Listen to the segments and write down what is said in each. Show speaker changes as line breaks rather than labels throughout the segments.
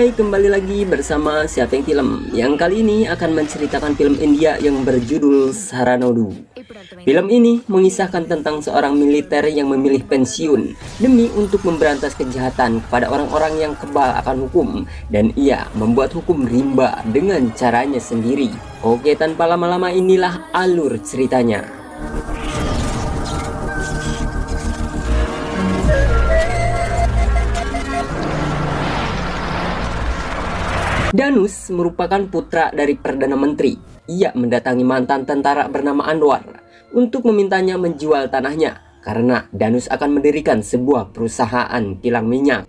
Hai, kembali lagi bersama Siapeng Film yang kali ini akan menceritakan film India yang berjudul Saranodu. Film ini mengisahkan tentang seorang militer yang memilih pensiun demi untuk memberantas kejahatan kepada orang-orang yang kebal akan hukum, dan ia membuat hukum rimba dengan caranya sendiri. Oke, tanpa lama-lama inilah alur ceritanya. Danus merupakan putra dari Perdana Menteri. Ia mendatangi mantan tentara bernama Anwar untuk memintanya menjual tanahnya karena Danus akan mendirikan sebuah perusahaan kilang minyak.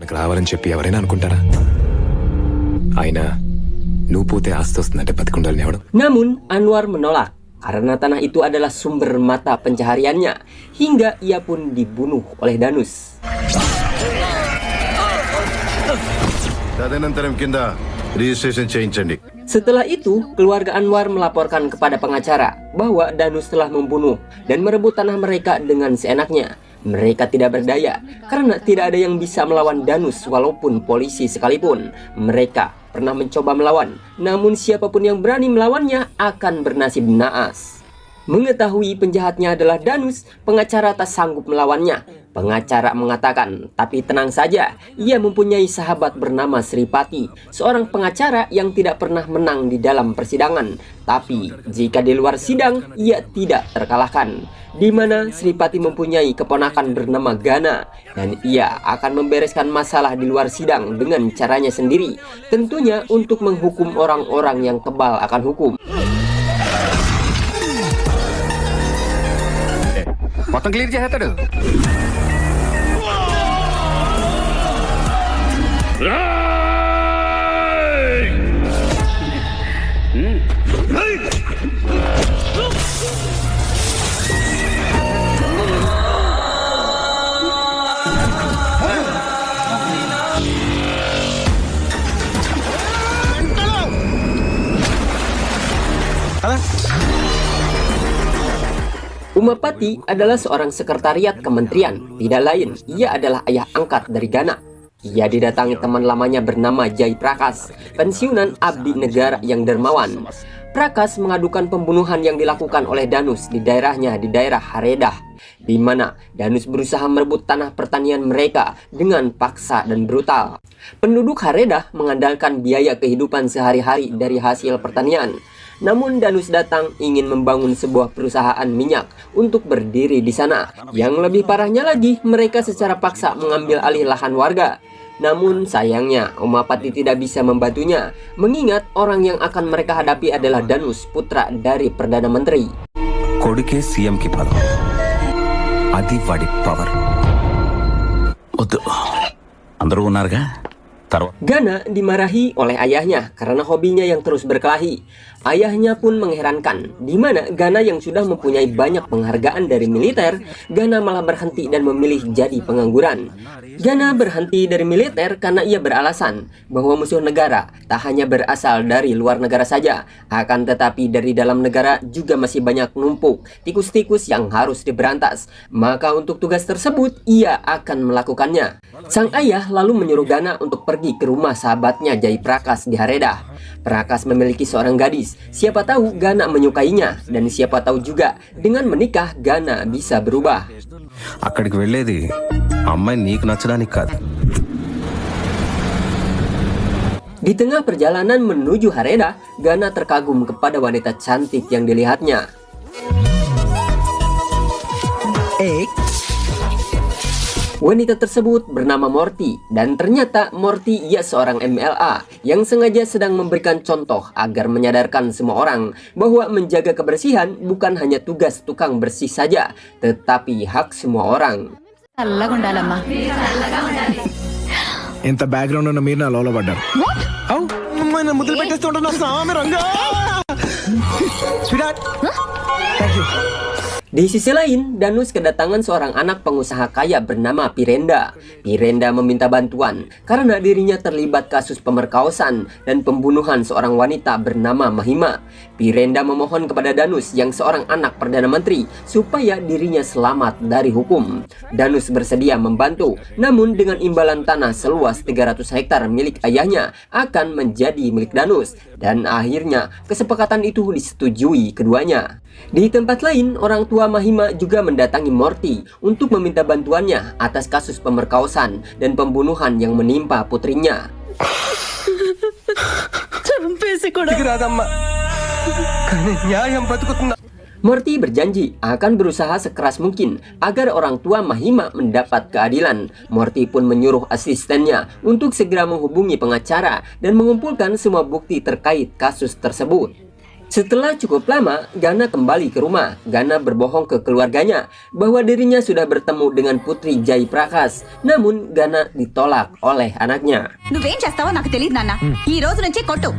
Namun Anwar menolak karena tanah itu adalah sumber mata pencahariannya, hingga ia pun dibunuh oleh Danus. Setelah itu, keluarga Anwar melaporkan kepada pengacara bahwa Danus telah membunuh dan merebut tanah mereka dengan seenaknya. Mereka tidak berdaya karena tidak ada yang bisa melawan Danus walaupun polisi sekalipun. Mereka pernah mencoba melawan, namun siapapun yang berani melawannya akan bernasib naas. Mengetahui penjahatnya adalah Danus, pengacara tak sanggup melawannya. Pengacara mengatakan, tapi tenang saja, ia mempunyai sahabat bernama Sripati, seorang pengacara yang tidak pernah menang di dalam persidangan. Tapi jika di luar sidang, ia tidak terkalahkan. Di mana Sripati mempunyai keponakan bernama Gana, dan ia akan membereskan masalah di luar sidang dengan caranya sendiri. Tentunya untuk menghukum orang-orang yang kebal akan hukum.
Potong clear చేస్తాడు.
Umapati adalah seorang sekretariat kementerian. Tidak lain, ia adalah ayah angkat dari Gana. Ia didatangi teman lamanya bernama Jai Prakas, pensiunan abdi negara yang dermawan. Prakas mengadukan pembunuhan yang dilakukan oleh Danus di daerahnya di daerah Haredah, di mana Danus berusaha merebut tanah pertanian mereka dengan paksa dan brutal. Penduduk Haredah mengandalkan biaya kehidupan sehari-hari dari hasil pertanian. Namun Danus datang ingin membangun sebuah perusahaan minyak untuk berdiri di sana. Yang lebih parahnya lagi, mereka secara paksa mengambil alih lahan warga. Namun sayangnya Umapati tidak bisa membantunya, mengingat orang yang akan mereka hadapi adalah Danus, putra dari Perdana Menteri.
కొడుకే సీఎం కి పదం, అది వాడి పవర్. వద్దు, అందరూ ఉన్నారుగా.
Gana dimarahi oleh ayahnya karena hobinya yang terus berkelahi. Ayahnya pun mengherankan, di mana Gana yang sudah mempunyai banyak penghargaan dari militer, Gana malah berhenti dan memilih jadi pengangguran. Gana berhenti dari militer karena ia beralasan bahwa musuh negara tak hanya berasal dari luar negara saja, akan tetapi dari dalam negara juga masih banyak numpuk tikus-tikus yang harus diberantas. Maka untuk tugas tersebut ia akan melakukannya. Sang ayah lalu menyuruh Gana untuk pergi ke rumah sahabatnya Jai Prakas di Haredah. Prakas memiliki seorang gadis, siapa tahu Gana menyukainya, dan siapa tahu juga dengan menikah Gana bisa berubah.
అక్కడికి వెళ్ళేది అమ్మాయి నీకు నచ్చడానికి కాదు.
Di tengah perjalanan menuju Haredah, Gana terkagum kepada wanita cantik yang dilihatnya. Wanita tersebut bernama Morty, dan ternyata Morty ia seorang MLA yang sengaja sedang memberikan contoh agar menyadarkan semua orang bahwa menjaga kebersihan bukan hanya tugas tukang bersih saja, tetapi hak semua orang.
ఇంత బ్యాక్గ్రౌండ్ ఉన్న మీరు నా లోలో పడ్డారు. ముద్దులు పెట్టేస్తుంటున్నా.
Di sisi lain, Danus kedatangan seorang anak pengusaha kaya bernama Pirenda. Pirenda meminta bantuan karena dirinya terlibat kasus pemerkosaan dan pembunuhan seorang wanita bernama Mahima. Pirenda memohon kepada Danus yang seorang anak Perdana Menteri supaya dirinya selamat dari hukum. Danus bersedia membantu, namun dengan imbalan tanah seluas 300 hektar milik ayahnya akan menjadi milik Danus. Dan akhirnya kesepakatan itu disetujui keduanya. Di tempat lain, orang tua Mahima juga mendatangi Morty untuk meminta bantuannya atas kasus pemerkosaan dan pembunuhan yang menimpa putrinya. Morty berjanji akan berusaha sekeras mungkin agar orang tua Mahima mendapat keadilan. Morty pun menyuruh asistennya untuk segera menghubungi pengacara dan mengumpulkan semua bukti terkait kasus tersebut. Setelah cukup lama, Gana kembali ke rumah. Gana berbohong ke keluarganya bahwa dirinya sudah bertemu dengan Putri Jai Prakas. Namun Gana ditolak oleh anaknya.
నువ్వేం చేస్తావో నాకు తెలియదు నాన్న ఈ రోజు నుంచి కొట్టు.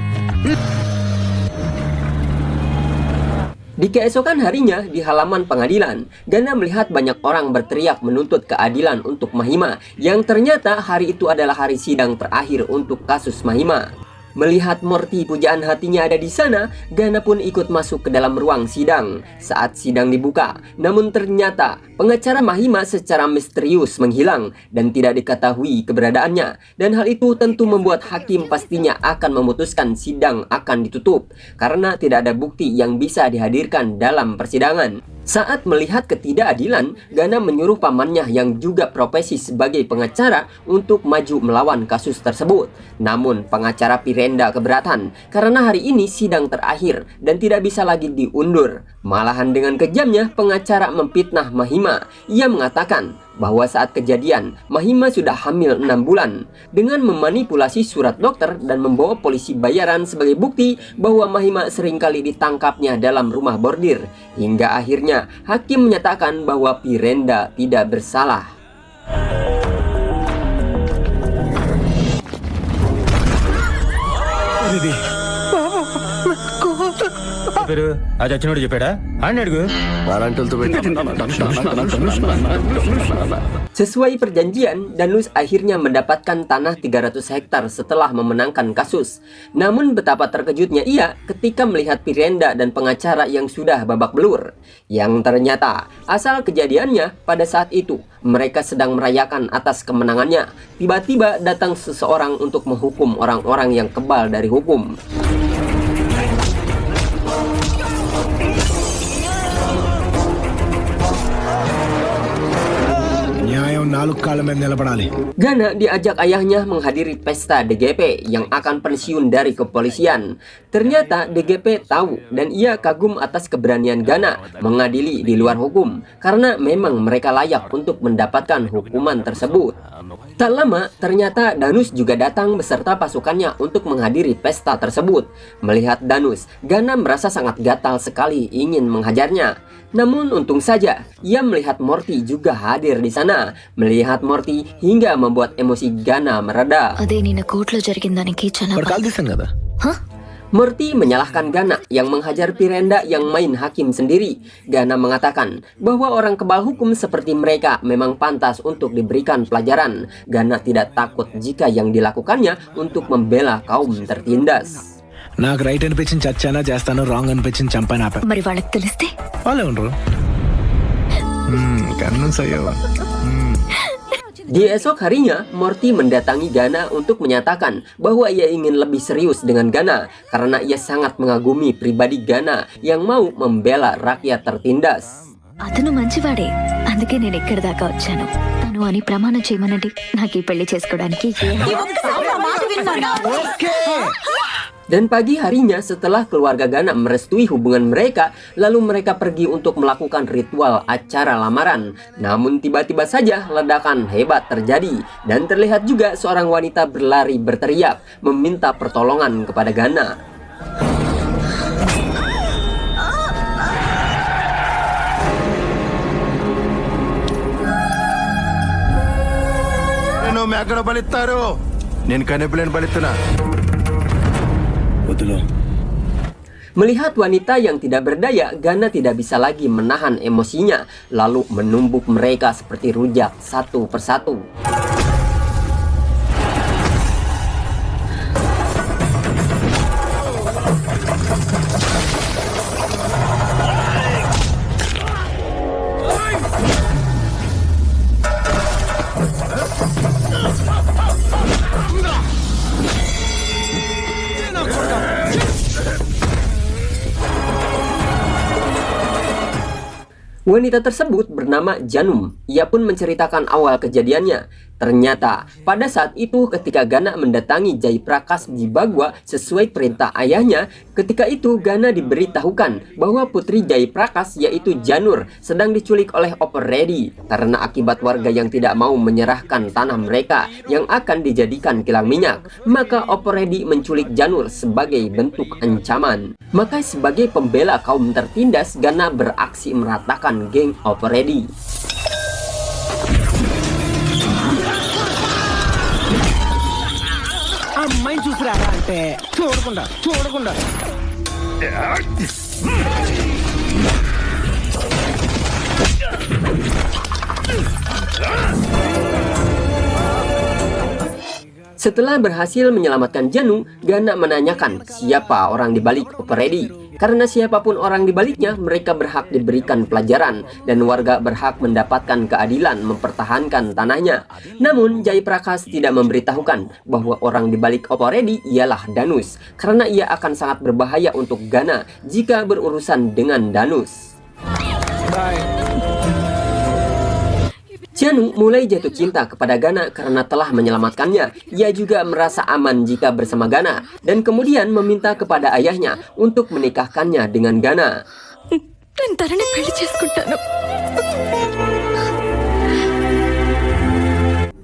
Di keesokan harinya, di halaman pengadilan, Gana melihat banyak orang berteriak menuntut keadilan untuk Mahima, yang ternyata hari itu adalah hari sidang terakhir untuk kasus Mahima. Melihat Morty pujaan hatinya ada di sana, Gana pun ikut masuk ke dalam ruang sidang. Saat sidang dibuka, namun ternyata pengacara Mahima secara misterius menghilang dan tidak diketahui keberadaannya. Dan hal itu tentu membuat hakim pastinya akan memutuskan sidang akan ditutup karena tidak ada bukti yang bisa dihadirkan dalam persidangan. Saat melihat ketidakadilan, Gana menyuruh pamannya yang juga profesi sebagai pengacara untuk maju melawan kasus tersebut. Namun pengacara Pirenda keberatan karena hari ini sidang terakhir dan tidak bisa lagi diundur. Malahan dengan kejamnya pengacara memfitnah Mahima. Ia mengatakan bahwa saat kejadian Mahima sudah hamil 6 bulan. Dengan memanipulasi surat dokter dan membawa polisi bayaran sebagai bukti bahwa Mahima seringkali ditangkapnya dalam rumah bordir. Hingga akhirnya hakim menyatakan bahwa Pirenda tidak bersalah. Sesuai perjanjian, Danus akhirnya mendapatkan tanah 300 hektar setelah memenangkan kasus. Namun betapa terkejutnya ia ketika melihat Pirenda dan pengacara yang sudah babak belur. Yang ternyata asal kejadiannya pada saat itu mereka sedang merayakan atas kemenangannya. Tiba-tiba datang seseorang untuk menghukum orang-orang yang kebal dari hukum. Gana diajak ayahnya menghadiri pesta DGP yang akan pensiun dari kepolisian. Ternyata DGP tahu dan ia kagum atas keberanian Gana mengadili di luar hukum karena memang mereka layak untuk mendapatkan hukuman tersebut. Tak lama, ternyata Danus juga datang beserta pasukannya untuk menghadiri pesta tersebut. Melihat Danus, Gana merasa sangat gatal sekali ingin menghajarnya. Namun untung saja, ia melihat Morty juga hadir di sana. Melihat Morty hingga membuat emosi Gana mereda. Morty menyalahkan Gana yang menghajar Pirenda yang main hakim sendiri. Gana mengatakan bahwa orang kebal hukum seperti mereka memang pantas untuk diberikan pelajaran. Gana tidak takut jika yang dilakukannya untuk membela kaum tertindas.
నాకు రైట్ అనిపించింది చచ్చానా చేస్తాను, రాంగ్ అనిపించింది చంపాను ఆపా.
మరి వాళ్ళకి తెలిస్తే
వాళ్ళే ఉండరు. కన్విన్స్ అయ్యావా?
Di esok harinya, Morty mendatangi Gana untuk menyatakan bahwa ia ingin lebih serius dengan Gana karena ia sangat mengagumi pribadi Gana yang mau membela rakyat tertindas.
అతను మంచివాడే, అందుకే నేను ఎక్కడి దాకా వచ్చాను. తను అని ప్రమాణం చేయమనండి, నాకు ఈ పెళ్లి చేసుకోవడానికి
Dan pagi harinya setelah keluarga Gana merestui hubungan mereka, lalu mereka pergi untuk melakukan ritual acara lamaran. Namun tiba-tiba saja ledakan hebat terjadi dan terlihat juga seorang wanita berlari berteriak meminta pertolongan kepada Gana. Melihat wanita yang tidak berdaya, Gana tidak bisa lagi menahan emosinya, lalu menumbuk mereka seperti rujak satu persatu. Wanita tersebut bernama Janum. Ia pun menceritakan awal kejadiannya. Ternyata pada saat itu ketika Gana mendatangi Jai Prakas di Bagua sesuai perintah ayahnya, ketika itu Gana diberitahukan bahwa putri Jai Prakas yaitu Janur sedang diculik oleh Operedi karena akibat warga yang tidak mau menyerahkan tanah mereka yang akan dijadikan kilang minyak. Maka Operedi menculik Janur sebagai bentuk ancaman. Maka sebagai pembela kaum tertindas, Gana beraksi meratakan geng Operedi.
అమ్మాయిని చూసిరారా అంటే చూడకుండా
Setelah berhasil menyelamatkan Janu, Gana menanyakan siapa orang di balik Operedi. Karena siapapun orang di baliknya, mereka berhak diberikan pelajaran dan warga berhak mendapatkan keadilan mempertahankan tanahnya. Namun Jai Prakas tidak memberitahukan bahwa orang di balik Operedi ialah Danus, karena ia akan sangat berbahaya untuk Gana jika berurusan dengan Danus. Janu mulai jatuh cinta kepada Gana karena telah menyelamatkannya. Ia juga merasa aman jika bersama Gana dan kemudian meminta kepada ayahnya untuk menikahkannya dengan Gana.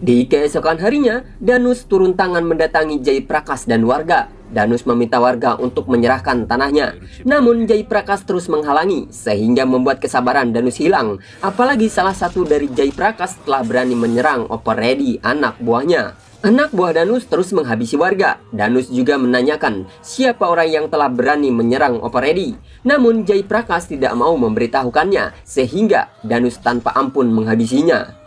Di keesokan harinya, Danus turun tangan mendatangi Jai Prakas dan warga. Danus meminta warga untuk menyerahkan tanahnya. Namun Jai Prakas terus menghalangi sehingga membuat kesabaran Danus hilang. Apalagi salah satu dari Jai Prakas telah berani menyerang Operedi, anak buahnya. Anak buah Danus terus menghabisi warga. Danus juga menanyakan siapa orang yang telah berani menyerang Operedi. Namun Jai Prakas tidak mau memberitahukannya sehingga Danus tanpa ampun menghabisinya.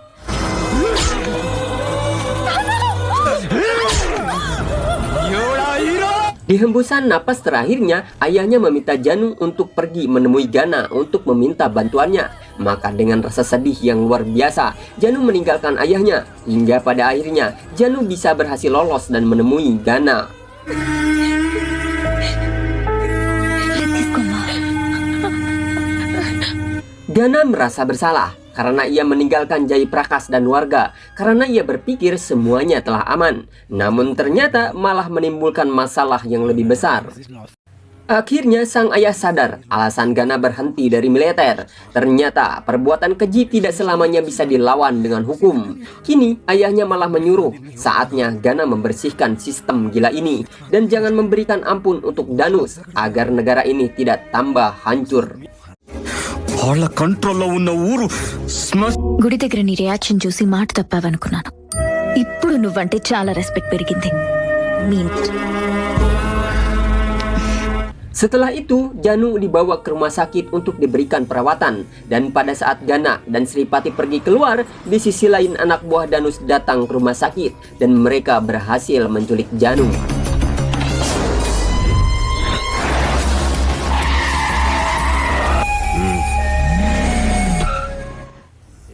Di hembusan napas terakhirnya, ayahnya meminta Janu untuk pergi menemui Gana untuk meminta bantuannya. Maka dengan rasa sedih yang luar biasa, Janu meninggalkan ayahnya. Hingga pada akhirnya, Janu bisa berhasil lolos dan menemui Gana. Gana merasa bersalah karena ia meninggalkan Jai Prakas dan warga, karena ia berpikir semuanya telah aman. Namun ternyata malah menimbulkan masalah yang lebih besar. Akhirnya sang ayah sadar alasan Gana berhenti dari militer. Ternyata perbuatan keji tidak selamanya bisa dilawan dengan hukum. Kini ayahnya malah menyuruh saatnya Gana membersihkan sistem gila ini dan jangan memberikan ampun untuk Danus agar negara ini tidak tambah hancur.
వాళ్ళ కంట్రోల్లో ఉన్న ఊరు
గుడి దగ్గర నీ రియాక్షన్ చూసి మాట తప్పావనుకున్నాను. ఇప్పుడు నువ్వంటే చాలా రెస్పెక్ట్ పెరిగింది.
Setelah itu, Janu dibawa ke rumah sakit untuk diberikan perawatan. Dan pada saat Gana dan Sripati pergi keluar, di sisi lain anak buah Danus datang ke rumah sakit dan mereka berhasil menculik Janu.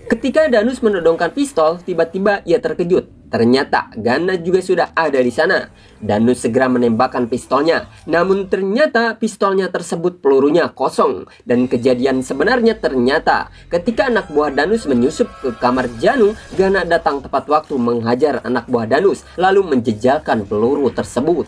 Ketika Danus menodongkan pistol, tiba-tiba ia terkejut. Ternyata Gana juga sudah ada di sana. Danus segera menembakkan pistolnya. Namun ternyata pistolnya tersebut pelurunya kosong. Dan kejadian sebenarnya ternyata ketika anak buah Danus menyusup ke kamar Janu, Gana datang tepat waktu menghajar anak buah Danus lalu menjejalkan peluru tersebut.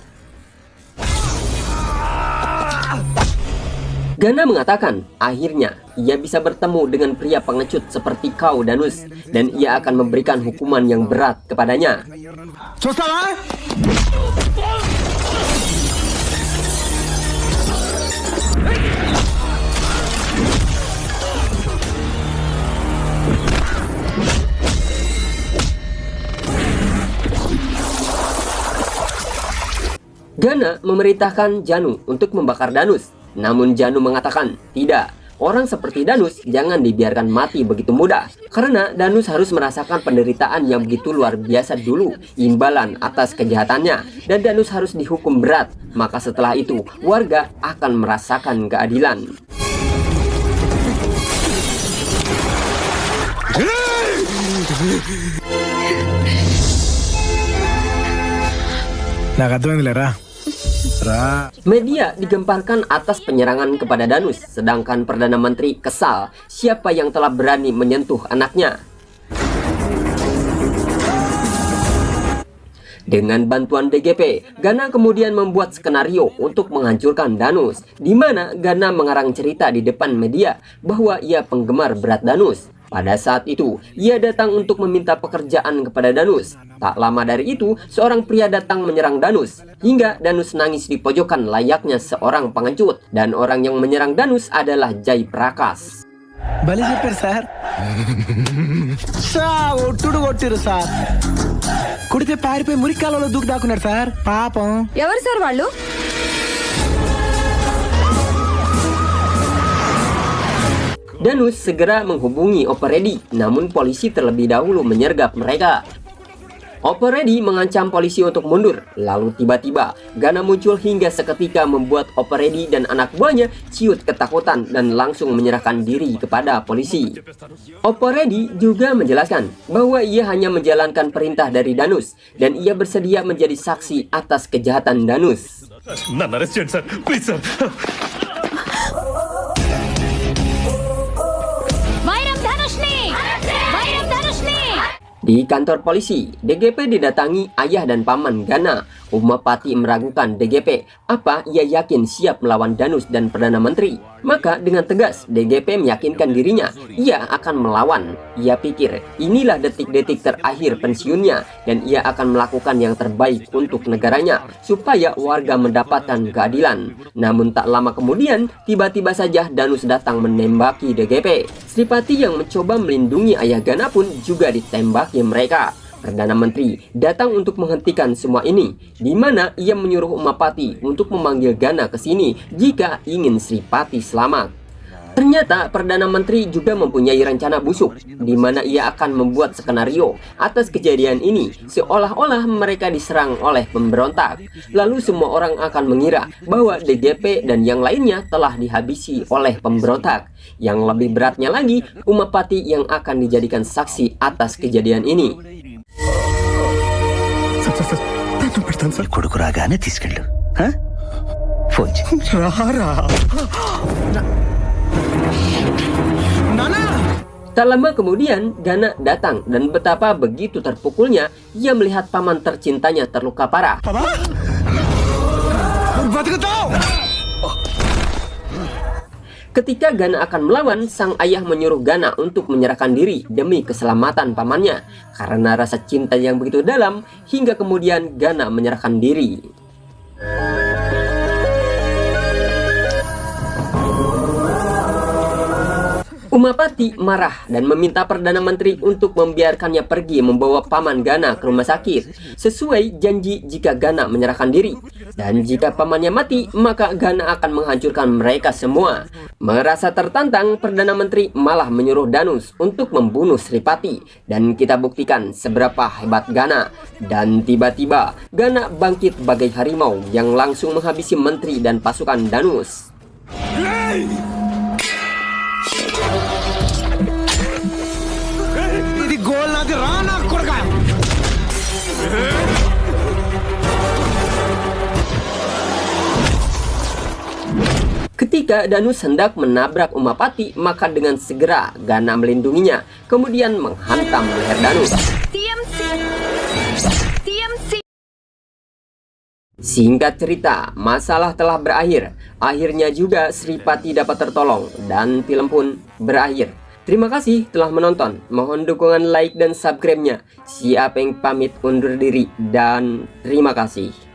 Gana mengatakan akhirnya ia bisa bertemu dengan pria pengecut seperti kau Danus, dan ia akan memberikan hukuman yang berat kepadanya.
చూస్తావా?
Gana memerintahkan Janu untuk membakar Danus. Namun Janu mengatakan, tidak. Orang seperti Danus jangan dibiarkan mati begitu mudah. Karena Danus harus merasakan penderitaan yang begitu luar biasa dulu, imbalan atas kejahatannya. Dan Danus harus dihukum berat. Maka setelah itu, warga akan merasakan keadilan. Media digemparkan atas penyerangan kepada Danus, sedangkan Perdana Menteri kesal siapa yang telah berani menyentuh anaknya. Dengan bantuan DGP, Gana kemudian membuat skenario untuk menghancurkan Danus, di mana Gana mengarang cerita di depan media bahwa ia penggemar berat Danus. Pada saat itu, ia datang untuk meminta pekerjaan kepada Danus. Tak lama dari itu, seorang pria datang menyerang Danus, hingga Danus nangis di pojokan layaknya seorang pengecut. Dan orang yang menyerang Danus adalah Jai Prakash.
బలి చెప్పారు sir sir ఒట్టుడు కొట్టిరు సార్ కుడితే పారిపోయి మురికాలలో దూకి దాక్కున్నారు సార్ పాపం
ఎవరు సార్ వాళ్ళు?
Danus segera menghubungi Operedi, namun polisi terlebih dahulu menyergap mereka. Operedi mengancam polisi untuk mundur, lalu tiba-tiba Gana muncul hingga seketika membuat Operedi dan anak buahnya ciut ketakutan dan langsung menyerahkan diri kepada polisi. Operedi juga menjelaskan bahwa ia hanya menjalankan perintah dari Danus dan ia bersedia menjadi saksi atas kejahatan Danus. Di kantor polisi, DGP didatangi ayah dan paman Gana. Umapati meragukan DGP, apa ia yakin siap melawan Danus dan Perdana Menteri? Maka dengan tegas, DGP meyakinkan dirinya, ia akan melawan. Ia pikir, inilah detik-detik terakhir pensiunnya, dan ia akan melakukan yang terbaik untuk negaranya, supaya warga mendapatkan keadilan. Namun tak lama kemudian, tiba-tiba saja Danus datang menembaki DGP. Sripati yang mencoba melindungi ayah Gana pun juga ditembaki mereka. Perdana Menteri datang untuk menghentikan semua ini, di mana ia menyuruh Umapati untuk memanggil Gana ke sini jika ingin Sripati selamat. Ternyata Perdana Menteri juga mempunyai rencana busuk, di mana ia akan membuat skenario atas kejadian ini, seolah-olah mereka diserang oleh pemberontak. Lalu semua orang akan mengira bahwa DGP dan yang lainnya telah dihabisi oleh pemberontak. Yang lebih beratnya lagi, Umapati yang akan dijadikan saksi atas kejadian ini.
కొడుకు రాగానే తీసుకెళ్ళు phone
Tak lama kemudian Gana datang dan betapa begitu terpukulnya ia melihat paman tercintanya terluka parah. Ketika Gana akan melawan, sang ayah menyuruh Gana untuk menyerahkan diri demi keselamatan pamannya. Karena rasa cinta yang begitu dalam, hingga kemudian Gana menyerahkan diri. Umapati marah dan meminta Perdana Menteri untuk membiarkannya pergi membawa paman Gana ke rumah sakit, sesuai janji jika Gana menyerahkan diri. Dan jika pamannya mati, maka Gana akan menghancurkan mereka semua. Merasa tertantang, Perdana Menteri malah menyuruh Danus untuk membunuh Sripati. Dan kita buktikan seberapa hebat Gana. Dan tiba-tiba, Gana bangkit bagai harimau yang langsung menghabisi menteri dan pasukan Danus. Ketika Danus hendak menabrak Umapati, maka dengan segera Gana melindunginya, kemudian menghantam leher Danus. Singkat cerita, masalah telah berakhir. Akhirnya juga Sripati dapat tertolong dan film pun berakhir. Terima kasih telah menonton. Mohon dukungan like dan subscribe-nya. Si Apeng pamit undur diri dan terima kasih.